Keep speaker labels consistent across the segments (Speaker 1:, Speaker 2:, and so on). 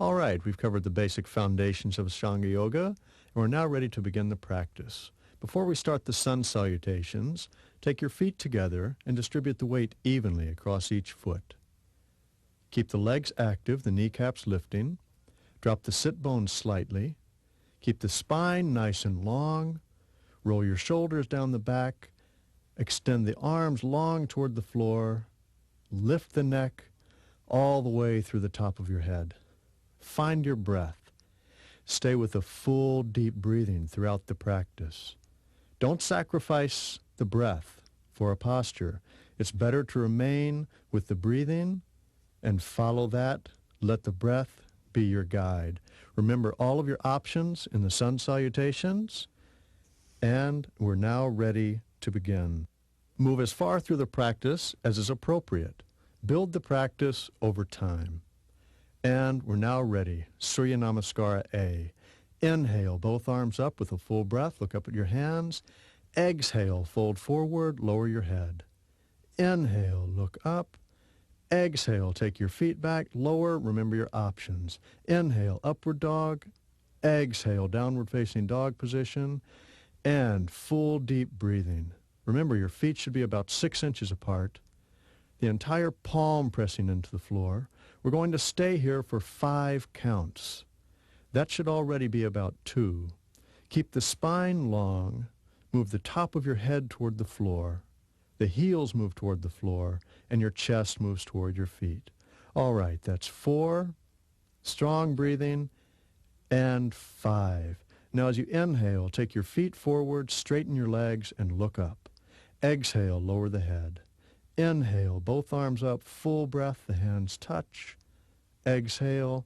Speaker 1: All right, we've covered the basic foundations of Ashtanga Yoga, and we're now ready to begin the practice. Before we start the sun salutations, take your feet together and distribute the weight evenly across each foot. Keep the legs active, the kneecaps lifting. Drop the sit bones slightly. Keep the spine nice and long. Roll your shoulders down the back. Extend the arms long toward the floor. Lift the neck all the way through the top of your head. Find your breath. Stay with a full, deep breathing throughout the practice. Don't sacrifice the breath for a posture. It's better to remain with the breathing and follow that. Let the breath be your guide. Remember all of your options in the sun salutations, and we're now ready to begin. Move as far through the practice as is appropriate. Build the practice over time. And we're now ready. Surya Namaskara A. Inhale, both arms up with a full breath. Look up at your hands. Exhale, fold forward, lower your head. Inhale, look up. Exhale, take your feet back, lower, remember your options. Inhale, upward dog. Exhale, downward facing dog position. And full deep breathing. Remember, your feet should be about 6 inches apart. The entire palm pressing into the floor. We're going to stay here for 5 counts. That should already be about 2. Keep the spine long. Move the top of your head toward the floor. The heels move toward the floor, and your chest moves toward your feet. All right, that's 4. Strong breathing. And 5. Now as you inhale, take your feet forward, straighten your legs, and look up. Exhale, lower the head. Inhale, both arms up, full breath, the hands touch. Exhale,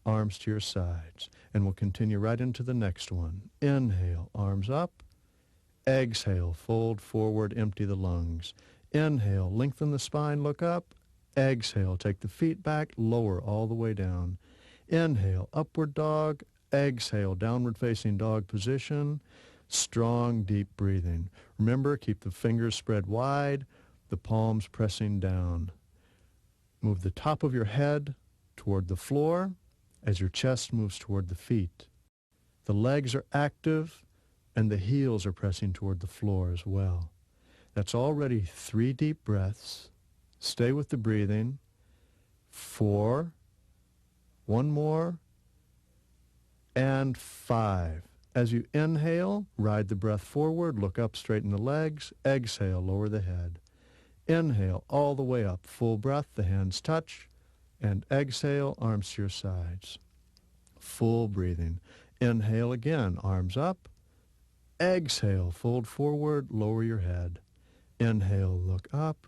Speaker 1: arms to your sides. And we'll continue right into the next one. Inhale, arms up. Exhale, fold forward, empty the lungs. Inhale, lengthen the spine, look up. Exhale, take the feet back, lower all the way down. Inhale, upward dog. Exhale, downward facing dog position. Strong, deep breathing. Remember, keep the fingers spread wide, the palms pressing down. Move the top of your head toward the floor as your chest moves toward the feet. The legs are active and the heels are pressing toward the floor as well. That's already 3 deep breaths. Stay with the breathing. 4. 1 more. And 5. As you inhale, ride the breath forward, look up, straighten the legs. Exhale, lower the head. Inhale, all the way up, full breath, the hands touch. And exhale, arms to your sides. Full breathing. Inhale again, arms up. Exhale, fold forward, lower your head. Inhale, look up.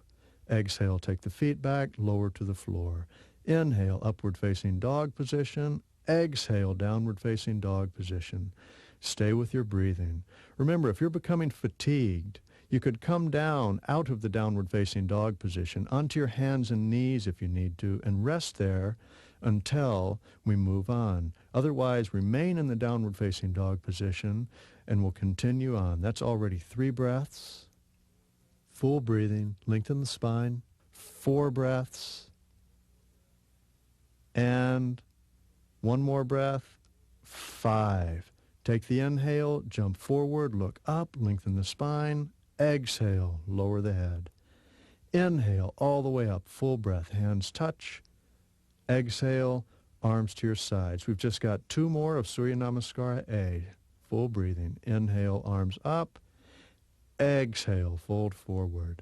Speaker 1: Exhale, take the feet back, lower to the floor. Inhale, upward facing dog position. Exhale, downward facing dog position. Stay with your breathing. Remember, if you're becoming fatigued, you could come down out of the downward facing dog position onto your hands and knees if you need to and rest there until we move on. Otherwise, remain in the downward facing dog position and we'll continue on. That's already 3 breaths. Full breathing. Lengthen the spine. 4 breaths. And 1 more breath. 5. Take the inhale, jump forward, look up, lengthen the spine. Exhale, lower the head. Inhale, all the way up, full breath, hands touch. Exhale, arms to your sides. We've just got 2 more of Surya Namaskara A. Full breathing. Inhale, arms up. Exhale, fold forward.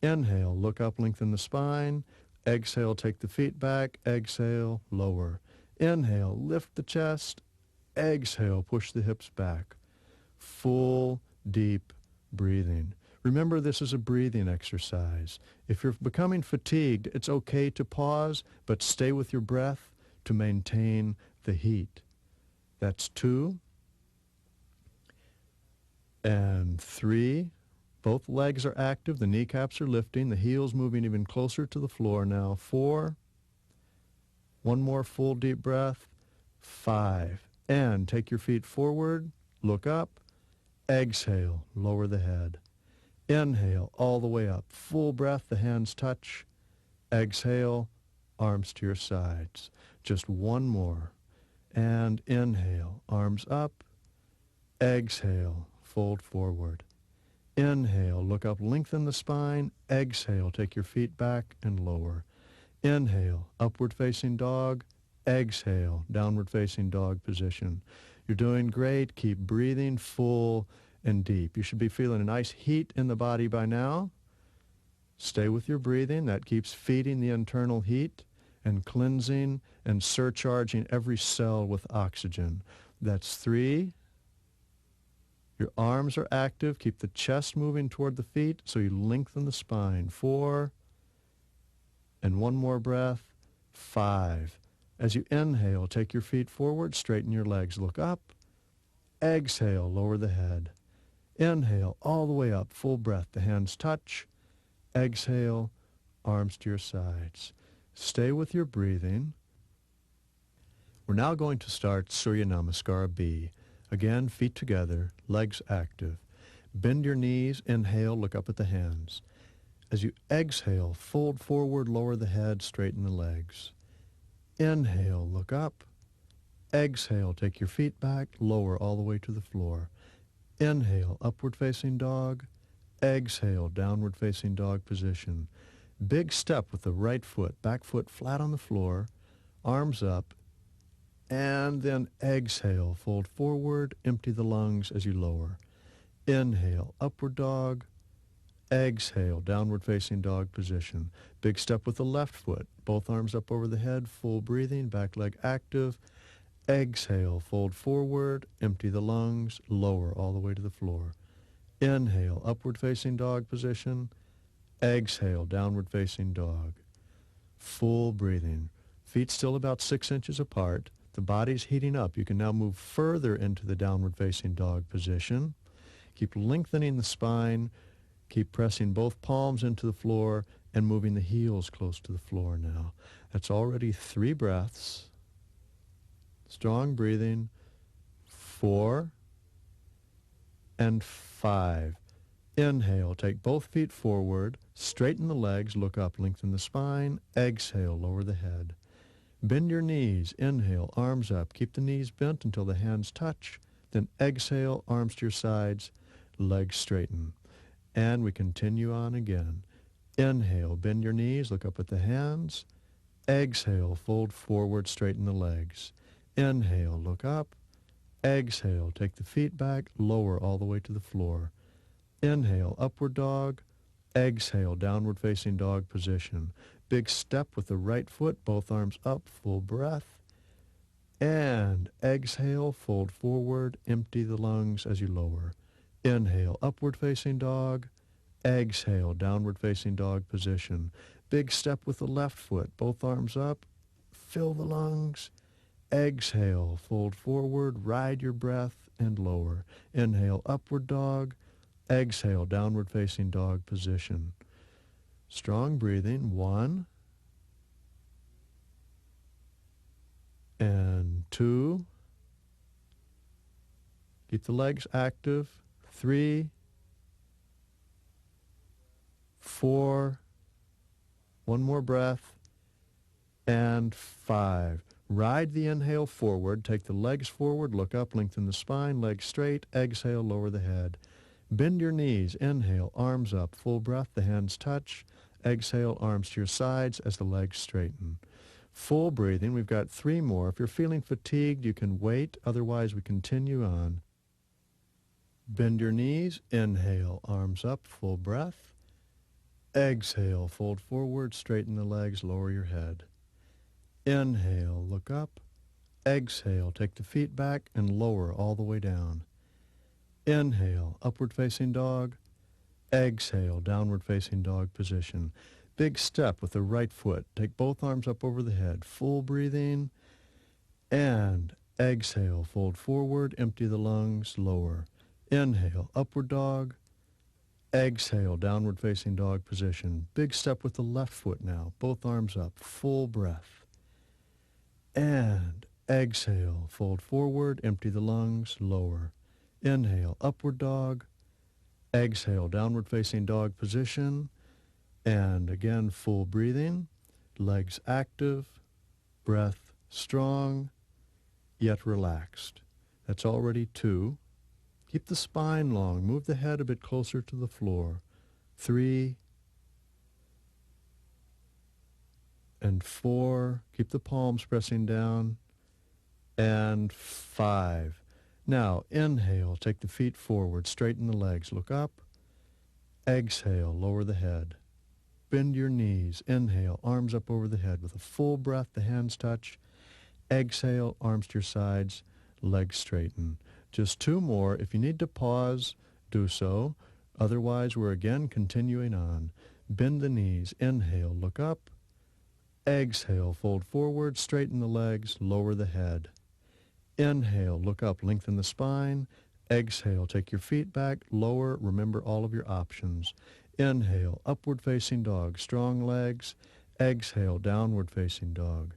Speaker 1: Inhale, look up, lengthen the spine. Exhale, take the feet back. Exhale, lower. Inhale, lift the chest. Exhale, push the hips back. Full, deep breathing. Remember, this is a breathing exercise. If you're becoming fatigued, it's okay to pause, but stay with your breath to maintain the heat. That's 2. And 3. Both legs are active. The kneecaps are lifting. The heels moving even closer to the floor now. 4. 1 more full deep breath. 5. And take your feet forward. Look up. Exhale. Lower the head. Inhale all the way up. Full breath. The hands touch. Exhale. arms to your sides. Just one more. And inhale, arms up. Exhale, fold forward. Inhale, look up, lengthen the spine. Exhale, take your feet back and lower. Inhale, upward facing dog. Exhale, downward facing dog position. You're doing great. Keep breathing full and deep. You should be feeling a nice heat in the body by now. Stay with your breathing. That keeps feeding the internal heat and cleansing and surcharging every cell with oxygen. That's 3. Your arms are active. Keep the chest moving toward the feet so you lengthen the spine. 4. And one more breath. 5. As you inhale, take your feet forward, straighten your legs, look up. Exhale, lower the head. Inhale, all the way up, full breath. The hands touch. Exhale, arms to your sides. Stay with your breathing. We're now going to start Surya Namaskara B. Again, feet together, legs active. Bend your knees, inhale, look up at the hands. As you exhale, fold forward, lower the head, straighten the legs. Inhale, look up. Exhale, take your feet back, lower all the way to the floor. Inhale, upward facing dog. Exhale, downward facing dog position. Big step with the right foot, back foot flat on the floor, arms up, and then exhale, fold forward, empty the lungs as you lower. Inhale, upward dog. Exhale, downward facing dog position. Big step with the left foot, both arms up over the head, full breathing, back leg active. Exhale, fold forward, empty the lungs, lower all the way to the floor. Inhale, upward facing dog position. Exhale, downward facing dog. Full breathing. Feet still about 6 inches apart. The body's heating up. You can now move further into the downward facing dog position. Keep lengthening the spine. Keep pressing both palms into the floor and moving the heels close to the floor now. That's already 3 breaths. Strong breathing. 4 and 5. Inhale, take both feet forward, straighten the legs, look up, lengthen the spine. Exhale, lower the head. Bend your knees. Inhale, arms up. Keep the knees bent until the hands touch. Then exhale, arms to your sides, legs straighten. And we continue on again. Inhale, bend your knees, look up at the hands. Exhale, fold forward, straighten the legs. Inhale, look up. Exhale, take the feet back, lower all the way to the floor. Inhale, upward dog. Exhale, downward facing dog position. Big step with the right foot, both arms up, full breath. And exhale, fold forward, empty the lungs as you lower. Inhale, upward facing dog. Exhale, downward facing dog position. Big step with the left foot, both arms up, fill the lungs. Exhale, fold forward, ride your breath, and lower. Inhale, upward dog. Exhale, downward facing dog position. Strong breathing. 1 and 2. Keep the legs active. 3, 4. One more breath. And 5. Ride the inhale forward. Take the legs forward. Look up. Lengthen the spine. Legs straight. Exhale. Lower the head. Bend your knees. Inhale. Arms up. Full breath. The hands touch. Exhale. Arms to your sides as the legs straighten. Full breathing. We've got 3 more. If you're feeling fatigued, you can wait. Otherwise, we continue on. Bend your knees. Inhale. Arms up. Full breath. Exhale. Fold forward. Straighten the legs. Lower your head. Inhale, look up. Exhale, take the feet back and lower all the way down. Inhale, upward facing dog. Exhale, downward facing dog position. Big step with the right foot. Take both arms up over the head. Full breathing. And exhale, fold forward, empty the lungs, lower. Inhale, upward dog. Exhale, downward facing dog position. Big step with the left foot now. Both arms up. Full breath. And exhale, fold forward, empty the lungs, lower. Inhale, upward dog. Exhale, downward facing dog position. And again, full breathing. legs active, breath strong, yet relaxed. That's already 2. Keep the spine long. Move the head a bit closer to the floor. 3 and 4. Keep the palms pressing down. And 5. Now, inhale. Take the feet forward. Straighten the legs. Look up. Exhale. Lower the head. Bend your knees. Inhale. Arms up over the head. With a full breath, the hands touch. Exhale. Arms to your sides. Legs straighten. Just 2 more. If you need to pause, do so. Otherwise, we're again continuing on. Bend the knees. Inhale. Look up. Exhale. Fold forward. Straighten the legs. Lower the head. Inhale. Look up. Lengthen the spine. Exhale. Take your feet back. Lower. Remember all of your options. Inhale. Upward facing dog. Strong legs. Exhale. Downward facing dog.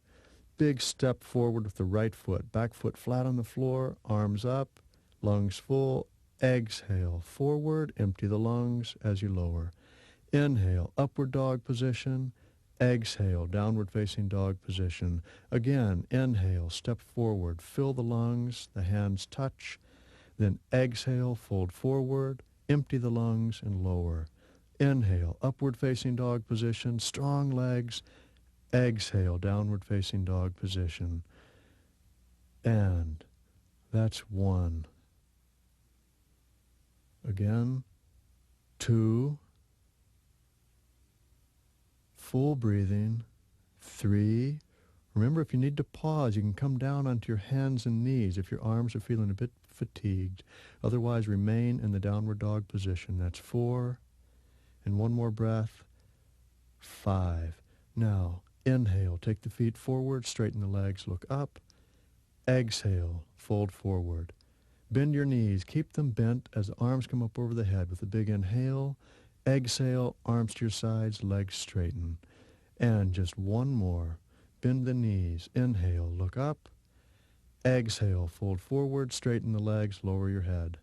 Speaker 1: Big step forward with the right foot. Back foot flat on the floor. Arms up. Lungs full. Exhale. Forward. Empty the lungs as you lower. Inhale. Upward dog position. Exhale. Downward facing dog position. Again. Inhale. Step forward. Fill the lungs. The hands touch. Then exhale. Fold forward. Empty the lungs and lower. Inhale. Upward facing dog position. Strong legs. Exhale, downward facing dog position. And that's 1. Again, 2. Full breathing. 3. Remember, if you need to pause, you can come down onto your hands and knees if your arms are feeling a bit fatigued. Otherwise, remain in the downward dog position. That's 4. And 1 more breath. 5. Now, inhale, take the feet forward, straighten the legs, look up. Exhale, fold forward. Bend your knees, keep them bent as the arms come up over the head with a big inhale. Exhale, arms to your sides, legs straighten. And just 1 more. Bend the knees, inhale, look up. Exhale, fold forward, straighten the legs, lower your head.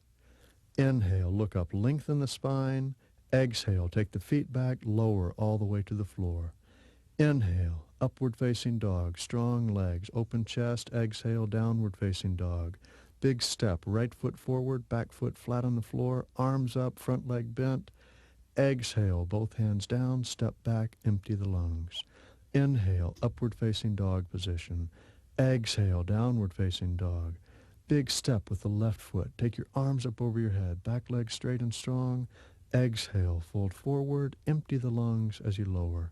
Speaker 1: Inhale, look up, lengthen the spine. Exhale, take the feet back, lower all the way to the floor. Inhale, upward facing dog, strong legs, open chest. Exhale, downward facing dog. Big step, right foot forward, back foot flat on the floor, arms up, front leg bent. Exhale, both hands down, step back, empty the lungs. Inhale, upward facing dog position. Exhale, downward facing dog. Big step with the left foot. Take your arms up over your head, back leg straight and strong. Exhale, fold forward, empty the lungs as you lower.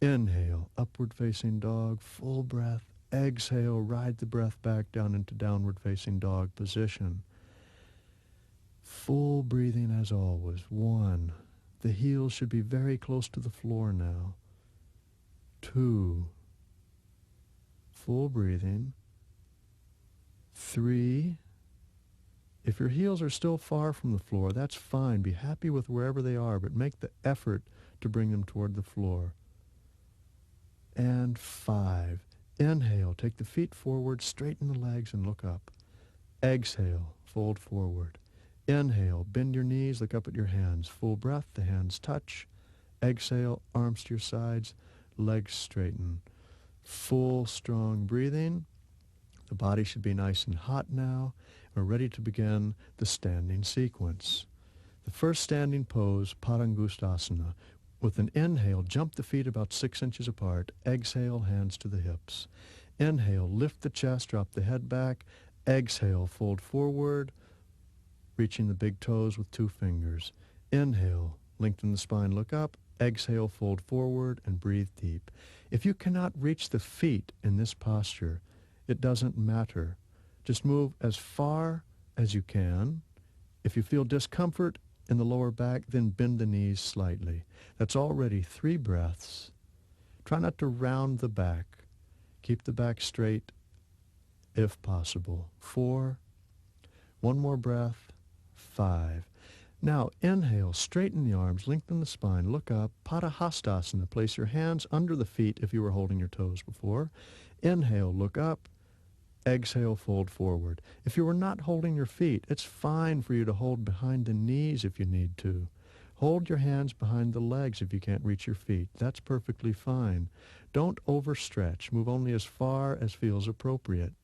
Speaker 1: Inhale, upward facing dog, full breath. Exhale, ride the breath back down into downward facing dog position. Full breathing as always. 1. The heels should be very close to the floor now. 2. Full breathing. 3. If your heels are still far from the floor, that's fine. Be happy with wherever they are, but make the effort to bring them toward the floor. And 5. Inhale, take the feet forward, straighten the legs, and look up. Exhale, fold forward. Inhale, bend your knees, look up at your hands. Full breath, the hands touch. Exhale, arms to your sides, legs straighten. Full, strong breathing. The body should be nice and hot now. We're ready to begin the standing sequence. The first standing pose, Padangusthasana. With an inhale, jump the feet about 6 inches apart. Exhale, hands to the hips. Inhale, lift the chest, drop the head back. Exhale, fold forward, reaching the big toes with 2 fingers. Inhale, lengthen the spine, look up. Exhale, fold forward, and breathe deep. If you cannot reach the feet in this posture, it doesn't matter. Just move as far as you can. If you feel discomfort in the lower back, then bend the knees slightly. That's already 3 breaths. Try not to round the back. Keep the back straight if possible. 4. 1 more breath. 5. Now inhale, straighten the arms, lengthen the spine, look up. Padahastasana. Place your hands under the feet if you were holding your toes before. Inhale, look up. Exhale, fold forward. If you were not holding your feet, it's fine for you to hold behind the knees if you need to. Hold your hands behind the legs if you can't reach your feet. That's perfectly fine. Don't overstretch. Move only as far as feels appropriate.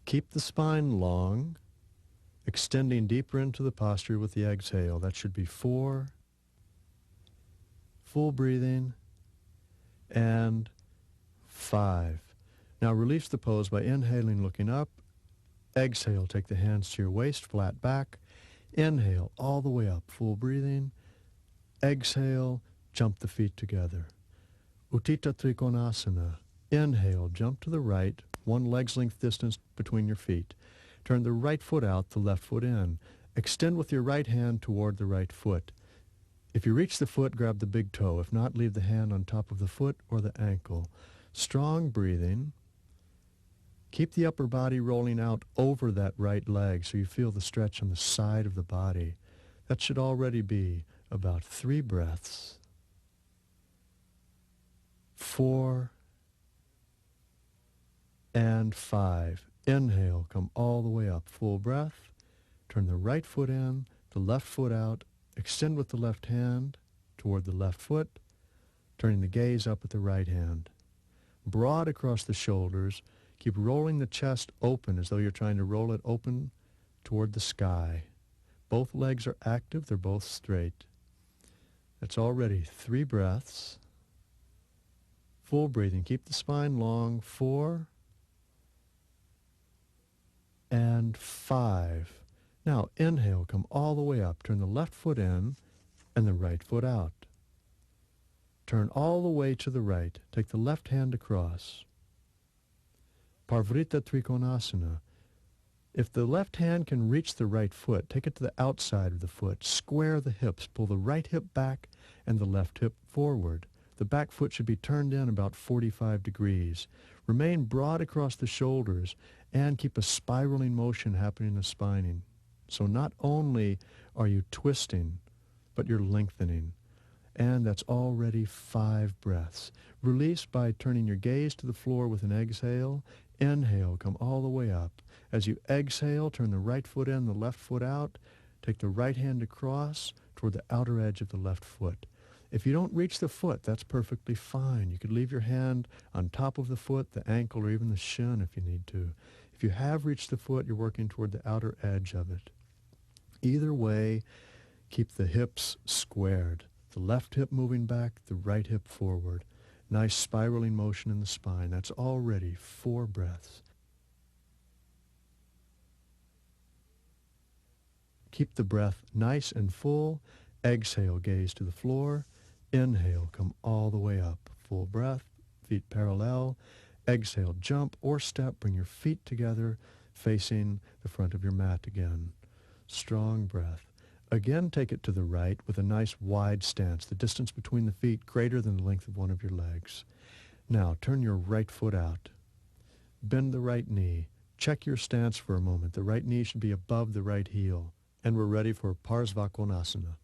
Speaker 1: Keep the spine long, extending deeper into the posture with the exhale. That should be 4. Full breathing. And 5. Now release the pose by inhaling, looking up. Exhale, take the hands to your waist, flat back. Inhale, all the way up, full breathing. Exhale, jump the feet together. Utthita Trikonasana. Inhale, jump to the right, one leg's length distance between your feet. Turn the right foot out, the left foot in. Extend with your right hand toward the right foot. If you reach the foot, grab the big toe. If not, leave the hand on top of the foot or the ankle. Strong breathing. Keep the upper body rolling out over that right leg so you feel the stretch on the side of the body. That should already be about 3 breaths. 4 and 5. Inhale, come all the way up, full breath. Turn the right foot in, the left foot out. Extend with the left hand toward the left foot, turning the gaze up at the right hand. Broad across the shoulders. Keep rolling the chest open as though you're trying to roll it open toward the sky. Both legs are active. They're both straight. That's already 3 breaths. Full breathing. Keep the spine long. 4 and 5. Now inhale, come all the way up. Turn the left foot in and the right foot out. Turn all the way to the right. Take the left hand across. Parvrita Trikonasana. If the left hand can reach the right foot, take it to the outside of the foot. Square the hips. Pull the right hip back and the left hip forward. The back foot should be turned in about 45 degrees. Remain broad across the shoulders and keep a spiraling motion happening in the spine. So not only are you twisting, but you're lengthening. And that's already 5 breaths. Release by turning your gaze to the floor with an exhale. Inhale, come all the way up. As you exhale, turn the right foot in, the left foot out. Take the right hand across toward the outer edge of the left foot. If you don't reach the foot, that's perfectly fine. You could leave your hand on top of the foot, the ankle, or even the shin if you need to. If you have reached the foot, you're working toward the outer edge of it. Either way, keep the hips squared. The left hip moving back, the right hip forward. Nice spiraling motion in the spine. That's already 4 breaths. Keep the breath nice and full. Exhale, gaze to the floor. Inhale, come all the way up. Full breath, feet parallel. Exhale, jump or step. Bring your feet together, facing the front of your mat again. Strong breath. Again, take it to the right with a nice wide stance, the distance between the feet greater than the length of one of your legs. Now, turn your right foot out. Bend the right knee. Check your stance for a moment. The right knee should be above the right heel. And we're ready for Parsvakonasana.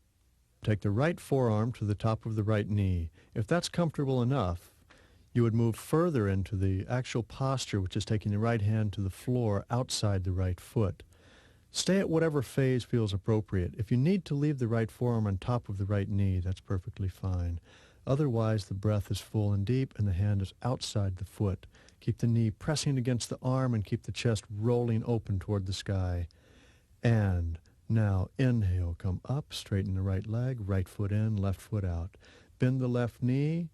Speaker 1: Take the right forearm to the top of the right knee. If that's comfortable enough, you would move further into the actual posture, which is taking the right hand to the floor outside the right foot. Stay at whatever phase feels appropriate. If you need to leave the right forearm on top of the right knee, that's perfectly fine. Otherwise, the breath is full and deep and the hand is outside the foot. Keep the knee pressing against the arm and keep the chest rolling open toward the sky. And now inhale, come up, straighten the right leg, right foot in, left foot out. Bend the left knee.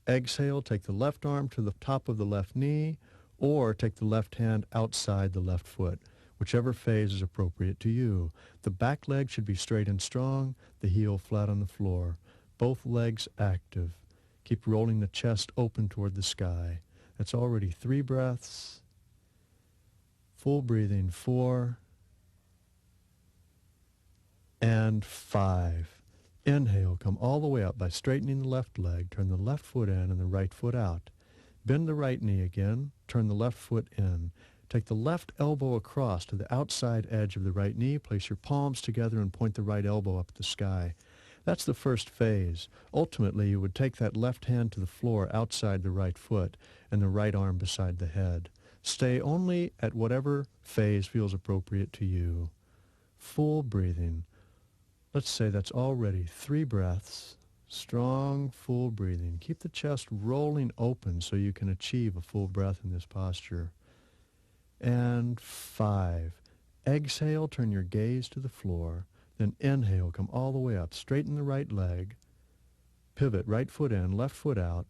Speaker 1: Exhale, take the left arm to the top of the left knee or take the left hand outside the left foot. Whichever phase is appropriate to you. The back leg should be straight and strong, the heel flat on the floor. Both legs active. Keep rolling the chest open toward the sky. That's already 3 breaths. Full breathing, 4 and 5. Inhale, come all the way up by straightening the left leg. Turn the left foot in and the right foot out. Bend the right knee again. Turn the left foot in. Take the left elbow across to the outside edge of the right knee. Place your palms together and point the right elbow up at the sky. That's the first phase. Ultimately, you would take that left hand to the floor outside the right foot and the right arm beside the head. Stay only at whatever phase feels appropriate to you. Full breathing. Let's say that's already 3 breaths, strong, full breathing. Keep the chest rolling open so you can achieve a full breath in this posture. And 5. Exhale, turn your gaze to the floor. Then inhale, come all the way up. Straighten the right leg. Pivot, right foot in, left foot out.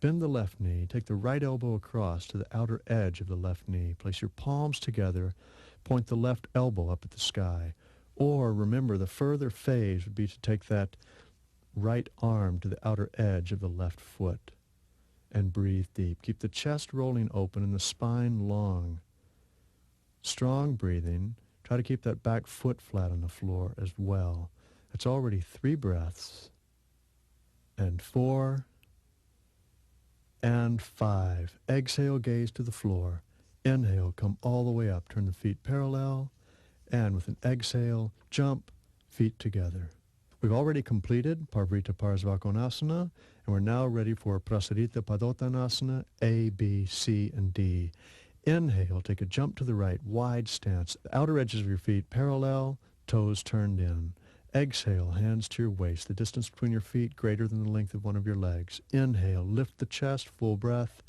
Speaker 1: Bend the left knee. Take the right elbow across to the outer edge of the left knee. Place your palms together. Point the left elbow up at the sky. Or remember, the further phase would be to take that right arm to the outer edge of the left foot. And breathe deep. Keep the chest rolling open and the spine long. Strong breathing. Try to keep that back foot flat on the floor as well. It's already 3 breaths. And 4. And 5. Exhale, gaze to the floor. Inhale, come all the way up. Turn the feet parallel. And with an exhale, jump, feet together. We've already completed Parvrita Parsvakonasana, and we're now ready for Prasarita Padottanasana, A, B, C, and D. Inhale, take a jump to the right, wide stance. The outer edges of your feet parallel, toes turned in. Exhale, hands to your waist. The distance between your feet greater than the length of one of your legs. Inhale, lift the chest, full breath.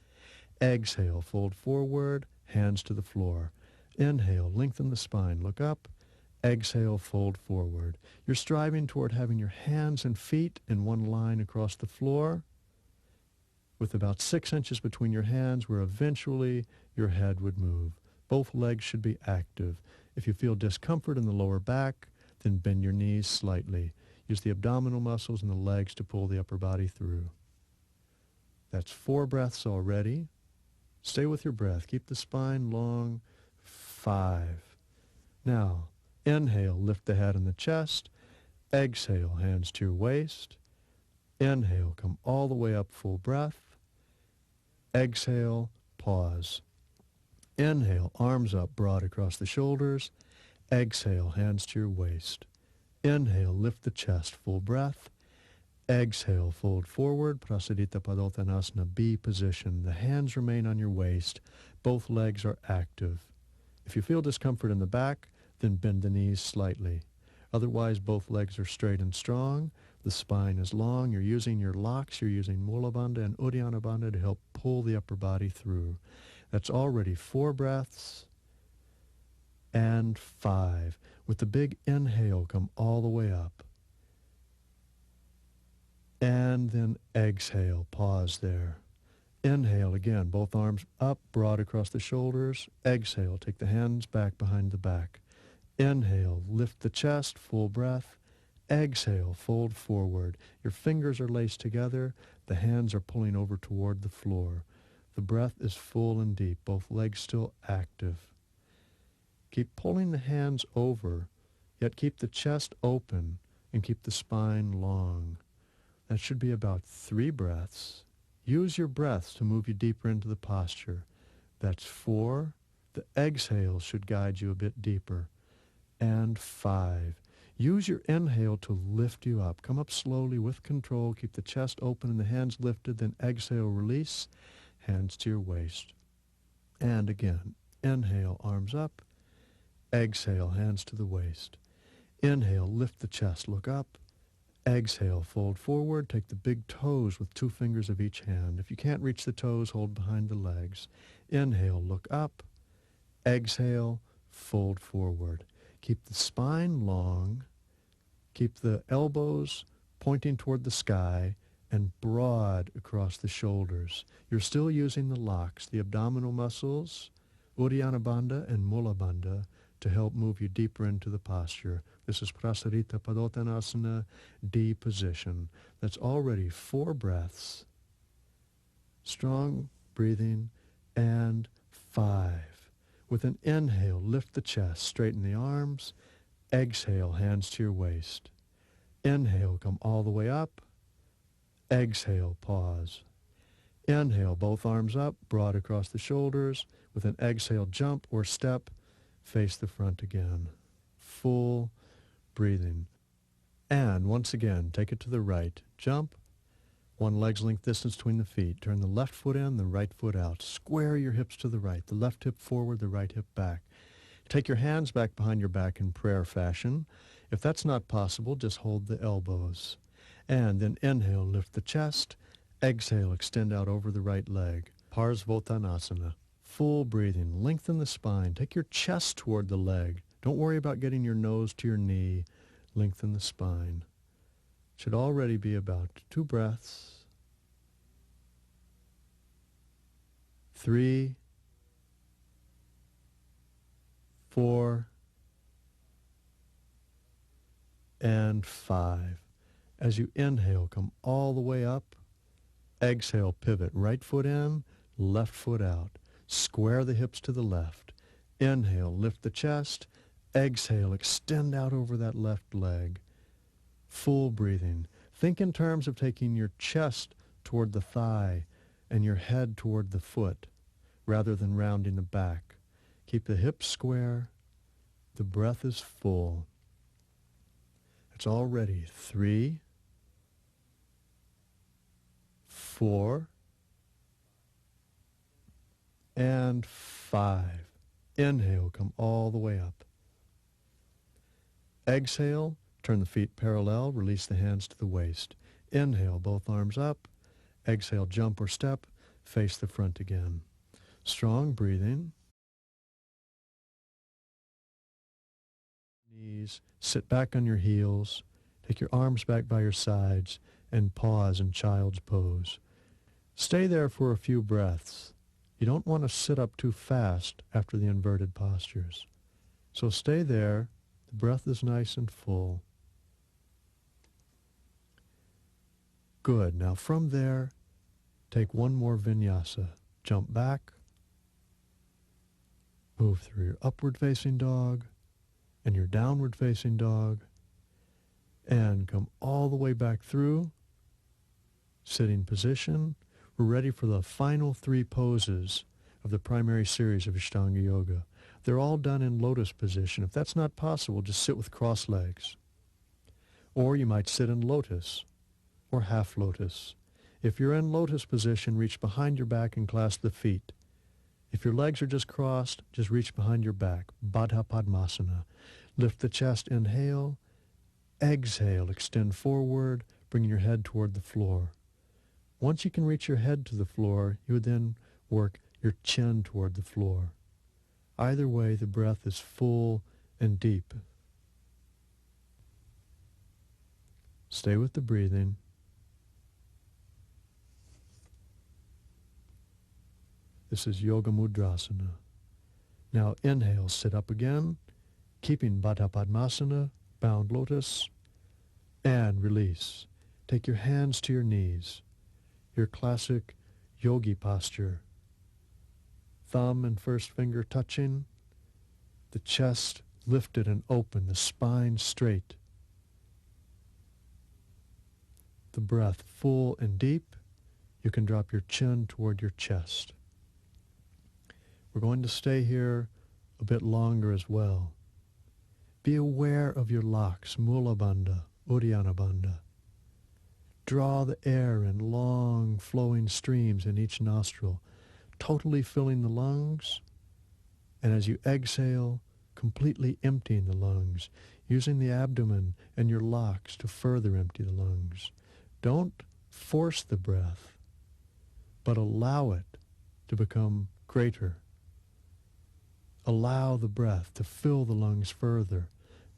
Speaker 1: Exhale, fold forward, hands to the floor. Inhale, lengthen the spine, look up. Exhale, fold forward. You're striving toward having your hands and feet in one line across the floor with about 6 inches between your hands where eventually your head would move. Both legs should be active. If you feel discomfort in the lower back, then bend your knees slightly. Use the abdominal muscles and the legs to pull the upper body through. That's 4 breaths already. Stay with your breath. Keep the spine long. 5. Now, inhale, lift the head and the chest. Exhale, hands to your waist. Inhale, come all the way up, full breath. Exhale, pause. Inhale, arms up broad across the shoulders. Exhale, hands to your waist. Inhale, lift the chest, full breath. Exhale, fold forward, Prasarita Padottanasana, B position. The hands remain on your waist. Both legs are active. If you feel discomfort in the back, then bend the knees slightly. Otherwise, both legs are straight and strong. The spine is long. You're using your locks. You're using Mula Bandha and Uddiyana Bandha to help pull the upper body through. That's already 4 breaths. And 5. With the big inhale, come all the way up. And then exhale. Pause there. Inhale again. Both arms up, broad across the shoulders. Exhale. Take the hands back behind the back. Inhale. Lift the chest. Full breath. Exhale. Fold forward. Your fingers are laced together. The hands are pulling over toward the floor. The breath is full and deep. Both legs still active. Keep pulling the hands over, yet keep the chest open and keep the spine long. That should be about 3 breaths. Use your breaths to move you deeper into the posture. That's 4. The exhale should guide you a bit deeper. And 5. Use your inhale to lift you up. Come up slowly with control. Keep the chest open and the hands lifted. Then exhale, release. Hands to your waist. And again, inhale, arms up. Exhale, hands to the waist. Inhale, lift the chest, look up. Exhale, fold forward. Take the big toes with 2 fingers of each hand. If you can't reach the toes, hold behind the legs. Inhale, look up. Exhale, fold forward. Keep the spine long. Keep the elbows pointing toward the sky and broad across the shoulders. You're still using the locks, the abdominal muscles, Uddiyana Bandha and Mula Bandha, to help move you deeper into the posture. This is Prasarita Padottanasana, D position. That's already 4 breaths. Strong breathing. And 5. With an inhale, lift the chest, straighten the arms. Exhale, hands to your waist. Inhale, come all the way up. Exhale, pause. Inhale, both arms up, broad across the shoulders. With an exhale, jump or step, face the front again. Full breathing. And once again, take it to the right. Jump. 1 leg's length distance between the feet. Turn the left foot in, the right foot out. Square your hips to the right. The left hip forward, the right hip back. Take your hands back behind your back in prayer fashion. If that's not possible, just hold the elbows. And then inhale, lift the chest. Exhale, extend out over the right leg. Parsvottanasana. Full breathing. Lengthen the spine. Take your chest toward the leg. Don't worry about getting your nose to your knee. Lengthen the spine. Should already be about 2 breaths. 3, 4, and 5. As you inhale, come all the way up. Exhale, pivot. Right foot in, left foot out. Square the hips to the left. Inhale, lift the chest. Exhale, extend out over that left leg. Full breathing. Think in terms of taking your chest toward the thigh and your head toward the foot rather than rounding the back. Keep the hips square. The breath is full. It's already 3, 4, and 5. Inhale, come all the way up. Exhale, turn the feet parallel, release the hands to the waist. Inhale, both arms up. Exhale, jump or step, face the front again. Strong breathing. Knees, sit back on your heels, take your arms back by your sides, and pause in child's pose. Stay there for a few breaths. You don't want to sit up too fast after the inverted postures. So stay there. The breath is nice and full. Good. Now from there, take one more vinyasa. Jump back. Move through your upward facing dog and your downward facing dog. And come all the way back through. Sitting position. We're ready for the final 3 poses of the primary series of Ashtanga Yoga. They're all done in lotus position. If that's not possible, just sit with crossed legs. Or you might sit in lotus or half lotus. If you're in lotus position, reach behind your back and clasp the feet. If your legs are just crossed, just reach behind your back. Baddha Padmasana. Lift the chest, inhale. Exhale, extend forward, bringing your head toward the floor. Once you can reach your head to the floor, you would then work your chin toward the floor. Either way, the breath is full and deep. Stay with the breathing. This is Yoga Mudrasana. Now inhale, sit up again, keeping Baddha Padmasana, bound lotus, and release. Take your hands to your knees, your classic yogi posture. Thumb and first finger touching, the chest lifted and open, the spine straight. The breath full and deep. You can drop your chin toward your chest. We're going to stay here a bit longer as well. Be aware of your locks, Mula Bandha, Uddiyana Bandha. Draw the air in long flowing streams in each nostril, totally filling the lungs, and as you exhale, completely emptying the lungs, using the abdomen and your locks to further empty the lungs. Don't force the breath, but allow it to become greater. Allow the breath to fill the lungs further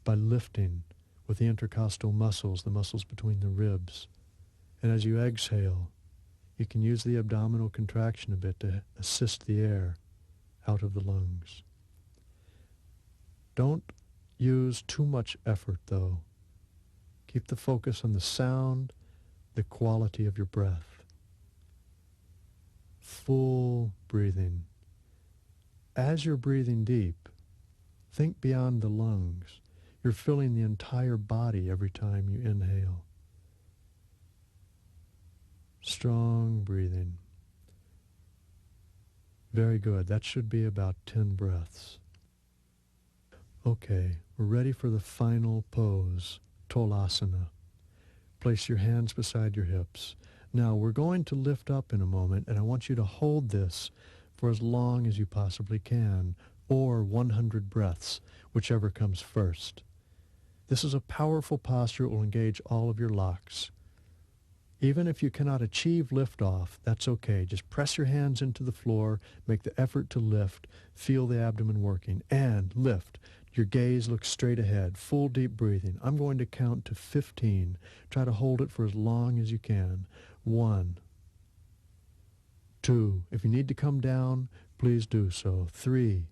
Speaker 1: by lifting with the intercostal muscles, the muscles between the ribs. And as you exhale, you can use the abdominal contraction a bit to assist the air out of the lungs. Don't use too much effort, though. Keep the focus on the sound, the quality of your breath. Full breathing. As you're breathing deep, think beyond the lungs. You're filling the entire body every time you inhale. Strong breathing. Very good. That should be about 10 breaths. Okay, we're ready for the final pose, Tolasana. Place your hands beside your hips. Now, we're going to lift up in a moment, and I want you to hold this for as long as you possibly can, or 100 breaths, whichever comes first. This is a powerful posture. It will engage all of your locks. Even if you cannot achieve liftoff, that's okay. Just press your hands into the floor, make the effort to lift, feel the abdomen working, and lift. Your gaze looks straight ahead, full deep breathing. I'm going to count to 15. Try to hold it for as long as you can. 1, 2. If you need to come down, please do so. 3,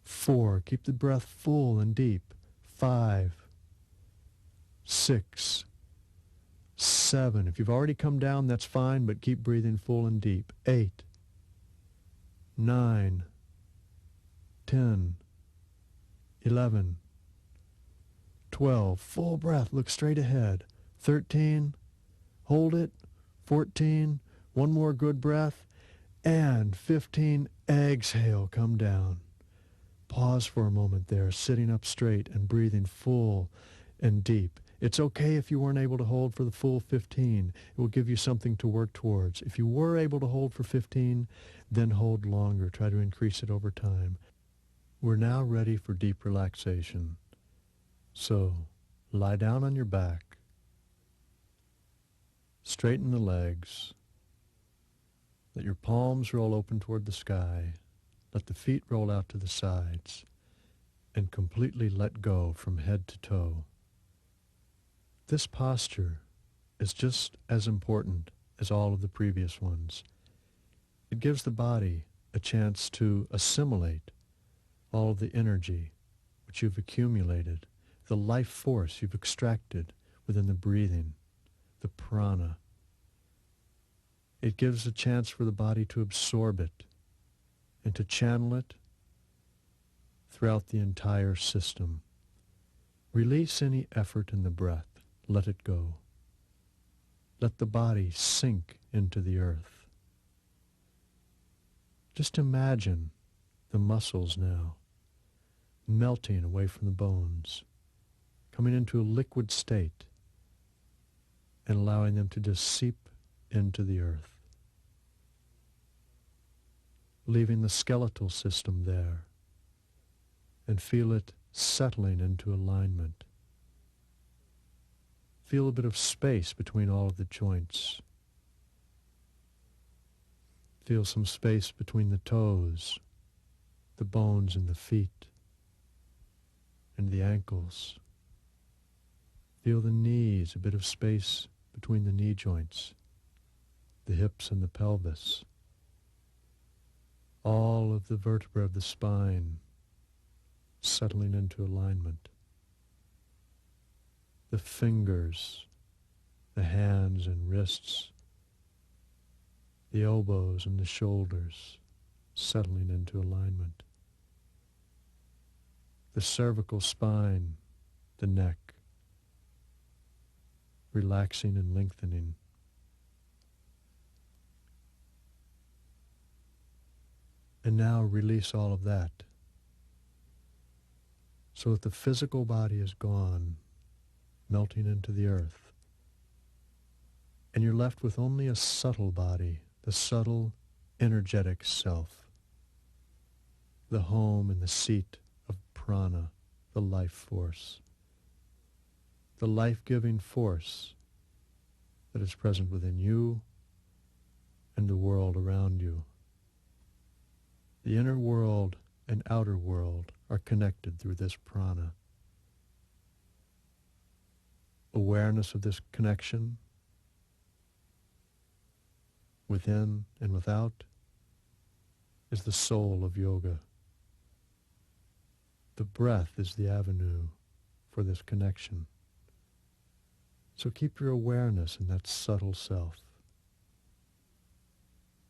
Speaker 1: 4. Keep the breath full and deep. 5, 6, 7. If you've already come down, that's fine, but keep breathing full and deep. 8, 9, 10, 11, 12. Full breath. Look straight ahead. 13. Hold it. 14. One more good breath. And 15. Exhale. Come down. Pause for a moment there, sitting up straight and breathing full and deep. It's okay if you weren't able to hold for the full 15. It will give you something to work towards. If you were able to hold for 15, then hold longer. Try to increase it over time. We're now ready for deep relaxation. So, lie down on your back. Straighten the legs. Let your palms roll open toward the sky. Let the feet roll out to the sides. And completely let go from head to toe. This posture is just as important as all of the previous ones. It gives the body a chance to assimilate all of the energy which you've accumulated, the life force you've extracted within the breathing, the prana. It gives a chance for the body to absorb it and to channel it throughout the entire system. Release any effort in the breath. Let it go. Let the body sink into the earth. Just imagine the muscles now melting away from the bones, coming into a liquid state and allowing them to just seep into the earth, leaving the skeletal system there, and feel it settling into alignment. Feel a bit of space between all of the joints. Feel some space between the toes, the bones in the feet, and the ankles. Feel the knees, a bit of space between the knee joints, the hips and the pelvis. All of the vertebrae of the spine settling into alignment. The fingers, the hands and wrists, the elbows and the shoulders settling into alignment. The cervical spine, the neck, relaxing and lengthening. And now release all of that so that the physical body is gone, melting into the earth. And you're left with only a subtle body, the subtle, energetic self, the home and the seat of prana, the life force, the life-giving force that is present within you and the world around you. The inner world and outer world are connected through this prana. Awareness of this connection within and without is the soul of yoga. The breath is the avenue for this connection. So keep your awareness in that subtle self.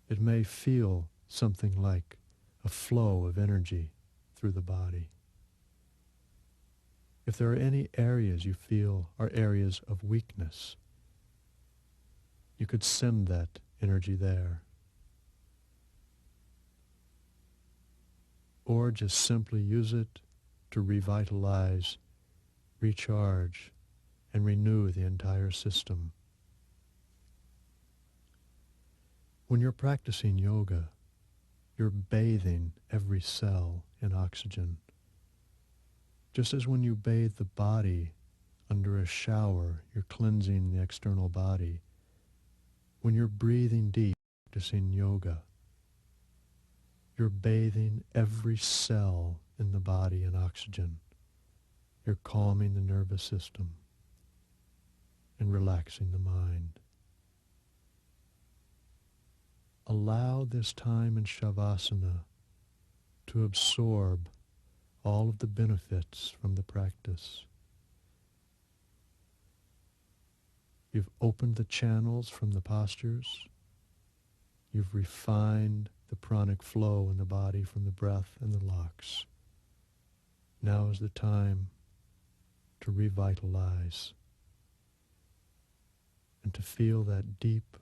Speaker 1: It may feel something like a flow of energy through the body. If there are any areas you feel are areas of weakness, you could send that energy there. Or just simply use it to revitalize, recharge, and renew the entire system. When you're practicing yoga, you're bathing every cell in oxygen. Just as when you bathe the body under a shower, you're cleansing the external body. When you're breathing deep, practicing yoga, you're bathing every cell in the body in oxygen. You're calming the nervous system and relaxing the mind. Allow this time in Shavasana to absorb all of the benefits from the practice. You've opened the channels from the postures. You've refined the pranic flow in the body from the breath and the locks. Now is the time to revitalize and to feel that deep,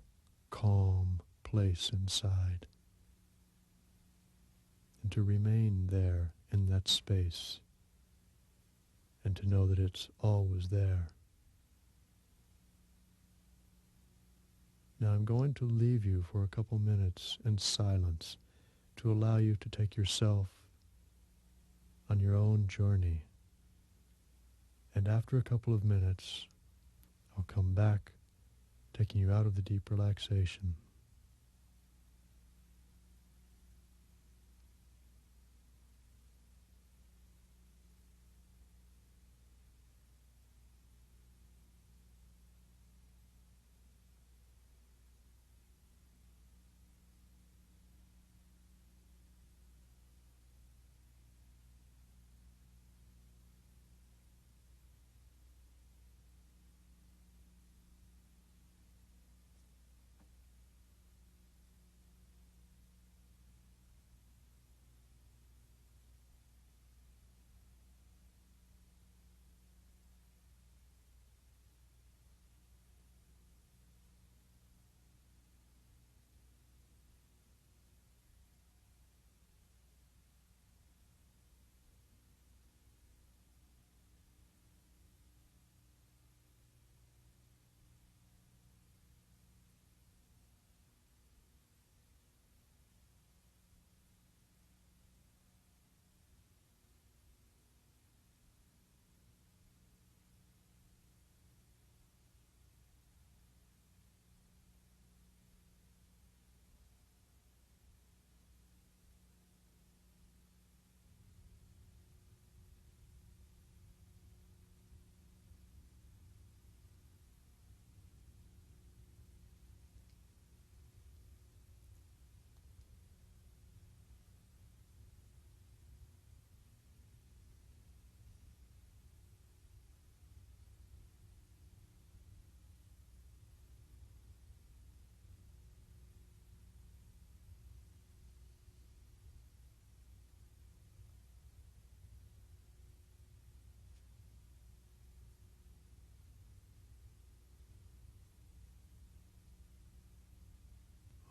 Speaker 1: calm place inside, and to remain there in that space, and to know that it's always there. Now I'm going to leave you for a couple minutes in silence to allow you to take yourself on your own journey. And after a couple of minutes, I'll come back, taking you out of the deep relaxation.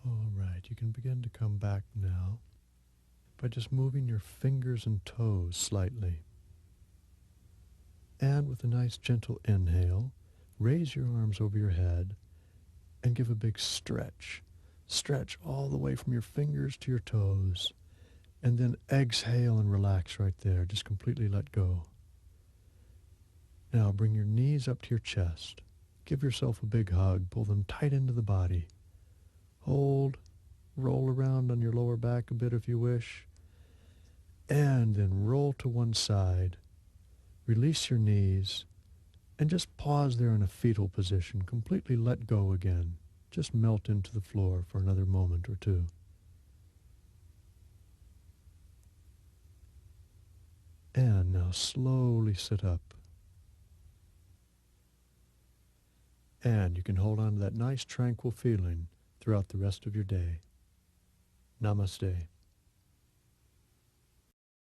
Speaker 1: All right, you can begin to come back now by just moving your fingers and toes slightly. And with a nice gentle inhale, raise your arms over your head and give a big stretch. Stretch all the way from your fingers to your toes. And then exhale and relax right there. Just completely let go. Now bring your knees up to your chest. Give yourself a big hug. Pull them tight into the body. Hold. Roll around on your lower back a bit if you wish. And then roll to one side. Release your knees. And just pause there in a fetal position. Completely let go again. Just melt into the floor for another moment or two. And now slowly sit up. And you can hold on to that nice tranquil feeling throughout the rest of your day. Namaste.